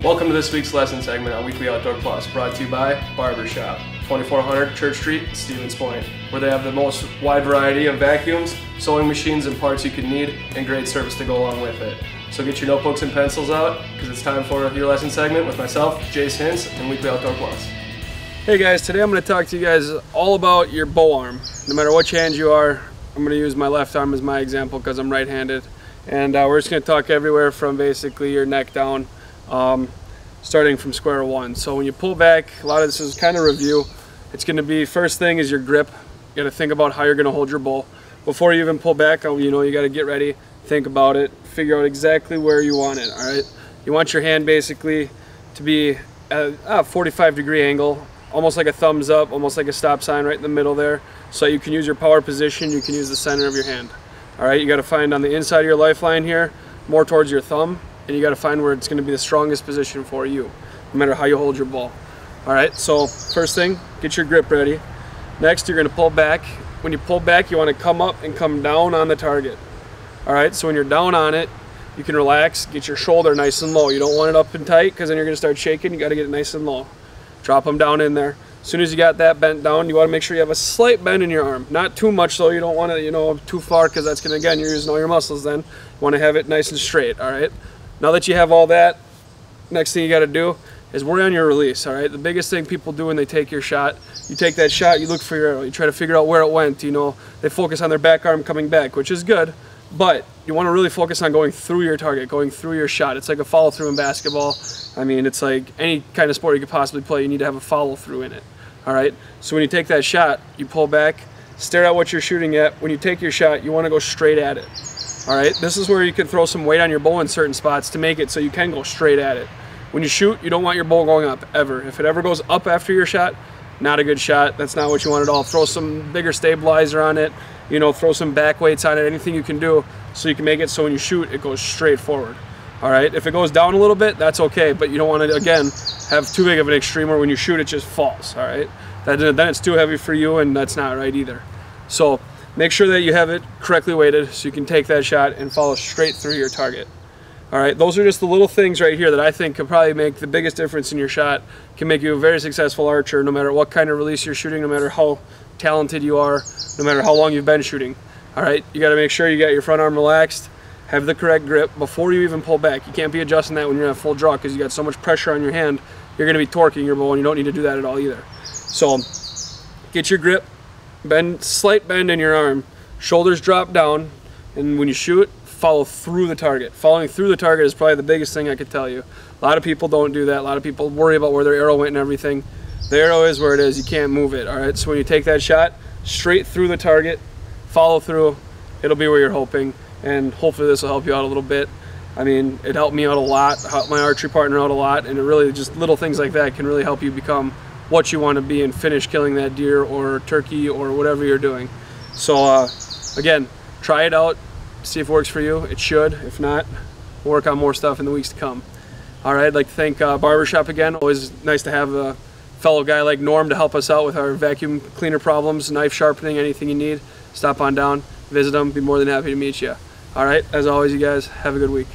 Welcome to this week's lesson segment on Weekly Outdoor Plus, brought to you by Barbershop, 2400 Church Street, Stevens Point, where they have the most wide variety of vacuums, sewing machines, and parts you could need, and great service to go along with it. So get your notebooks and pencils out, because it's time for your lesson segment with myself, Jase Hintz, and Weekly Outdoor Plus. Hey guys, today I'm going to talk to you guys all about your bow arm. No matter which hand you are, I'm going to use my left arm as my example because I'm right-handed. And we're just going to talk everywhere from basically your neck down, starting from square one. So when you pull back, a lot of this is kind of review. It's going to be, first thing is your grip. You got to think about how you're going to hold your bow. Before you even pull back, you got to get ready, think about it, figure out exactly where you want it, all right? You want your hand basically to be at a 45-degree angle, almost like a thumbs up, almost like a stop sign right in the middle there, so you can use your power position, you can use the center of your hand. All right, you got to find on the inside of your lifeline here, more towards your thumb, and you got to find where it's going to be the strongest position for you, no matter how you hold your bow. All right, so first thing, get your grip ready. Next, you're going to pull back. When you pull back, you want to come up and come down on the target. All right, so when you're down on it, you can relax, get your shoulder nice and low. You don't want it up and tight because then you're going to start shaking. You got to get it nice and low. Drop them down in there. As soon as you got that bent down, you want to make sure you have a slight bend in your arm. Not too much though, you don't want to, too far, because that's going to, again, you're using all your muscles then. You want to have it nice and straight, all right? Now that you have all that, next thing you got to do is worry on your release, all right? The biggest thing people do when they take your shot, you take that shot, you look for your arrow, you try to figure out where it went, they focus on their back arm coming back, which is good, but you want to really focus on going through your target, going through your shot. It's like a follow through in basketball. I mean, it's like any kind of sport you could possibly play, you need to have a follow through in it. All right, so when you take that shot, you pull back, stare at what you're shooting at. When you take your shot, you want to go straight at it. All right, this is where you can throw some weight on your bow in certain spots to make it so you can go straight at it. When you shoot, you don't want your bow going up, ever. If it ever goes up after your shot, not a good shot. That's not what you want at all. Throw some bigger stabilizer on it, throw some back weights on it, anything you can do so you can make it so when you shoot, it goes straight forward. All right, if it goes down a little bit, that's okay, but you don't want to, again, have too big of an extreme where when you shoot, it just falls, all right? Then it's too heavy for you, and that's not right either. So make sure that you have it correctly weighted so you can take that shot and follow straight through your target. All right, those are just the little things right here that I think could probably make the biggest difference in your shot, can make you a very successful archer no matter what kind of release you're shooting, no matter how talented you are, no matter how long you've been shooting. All right, you gotta make sure you got your front arm relaxed, have the correct grip before you even pull back. You can't be adjusting that when you're at full draw because you got so much pressure on your hand, you're gonna be torquing your bow and you don't need to do that at all either. So get your grip, slight bend in your arm, shoulders drop down, and when you shoot, follow through the target. Following through the target is probably the biggest thing I could tell you. A lot of people don't do that. A lot of people worry about where their arrow went and everything. The arrow is where it is. You can't move it, all right? So when you take that shot, straight through the target, follow through, it'll be where you're hoping, and hopefully this will help you out a little bit. I mean, it helped me out a lot, helped my archery partner out a lot, and it really just little things like that can really help you become what you want to be and finish killing that deer or turkey or whatever you're doing. So again, try it out, see if it works for you. It should. If not, we'll work on more stuff in the weeks to come. All right, I'd like to thank Barbershop again. Always nice to have a fellow guy like Norm to help us out with our vacuum cleaner problems, knife sharpening, anything you need. Stop on down, visit them, be more than happy to meet you. All right, as always, you guys, have a good week.